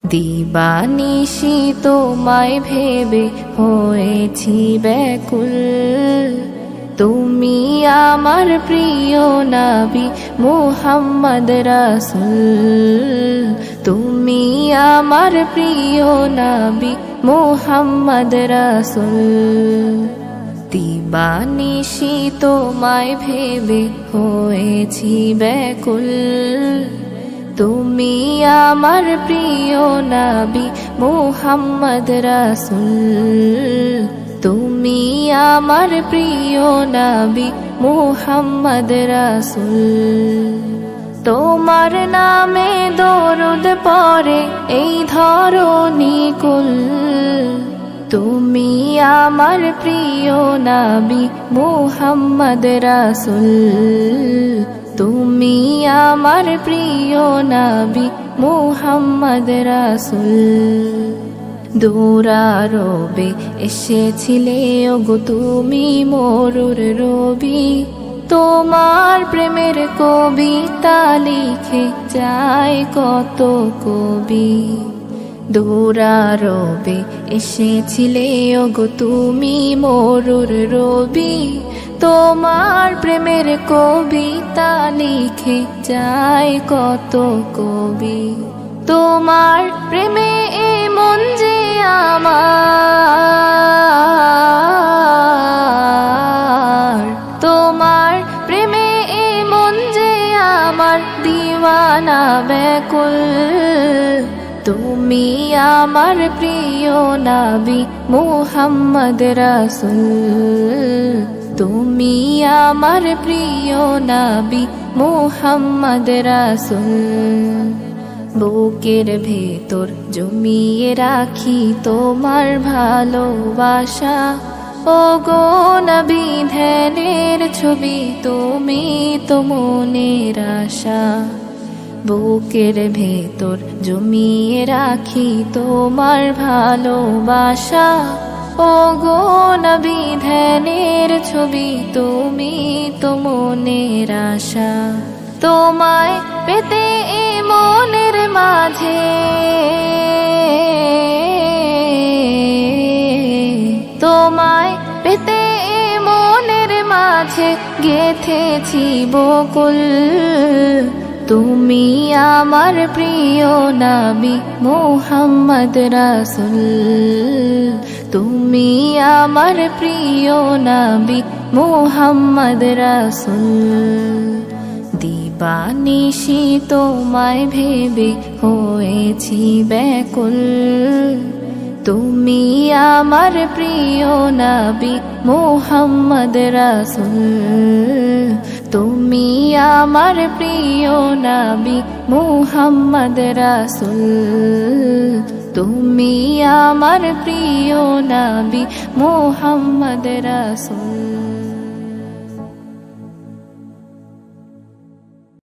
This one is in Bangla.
দিবানিশি তোমায় ভেবে হয়েছি ব্যাকুল, তুমি আমার প্রিয় নবী মুহাম্মদ রাসূল, তুমি আমার প্রিয় নবী মুহাম্মদ রাসূল। দিবানিশি তোমায় ভেবে হয়েছি ব্যাকুল, তুমি আমার প্রিয় নবী মুহাম্মদ রাসূল, তুমি আমার প্রিয় নবী মুহাম্মদ রাসূল। তোমার নামে দরুদ পড়ে এই ধরণী কুল, তুমি আমার প্রিয় নবী মুহাম্মদ রাসূল, তুমি আমার প্রিয় নবী মুহাম্মদ রাসূল। দূরারবে এসেছিলে ওগো তুমি মরুর রবি, তোমার প্রেমের কবিতা লিখে যায় কত কবি। দূরারবে এসেছিলে ওগো তুমি মরুর রবি, তোমার প্রেমের কবিতা লিখে যায় কত কবি। তোমার প্রেমে মন যে আমার, তোমার প্রেমে মন যে আমার দিওয়ানা ব্যাকুল, তুমি আমার প্রিয় নবী মুহাম্মদ রাসূল, তুমি আমার প্রিয় নবী মুহাম্মদ রাসূল। বুকের ভেতর জমিয়ে রাখি তোমার ভালোবাসা, ওগো নবী ধ্যানের ছবি তুমি তো মনের আশা। বুকের ভেতর জমিয়ে রাখি তোমার ভালোবাসা, ওগো নবী ধ্যানের ছবি তুমি তো মনের আশা। তোমায় পেতে মনের মাঝে, তোমায় পেতে মনের মাঝে গেথেছি বকুল, তুমি আমার প্রিয় নবী মুহাম্মদ রাসূল, তুমি আমার প্রিয় নবী মুহাম্মদ রাসূল। দিবানিশি তোমায় ভেবে হয়েছি ব্যাকুল, তুমি আমার প্রিয় নবী মুহাম্মদ রাসূল, তুমি আমার প্রিয় নবী মুহাম্মদ রাসূল, তুমি আমার প্রিয় নবী মুহাম্মদ রাসূল।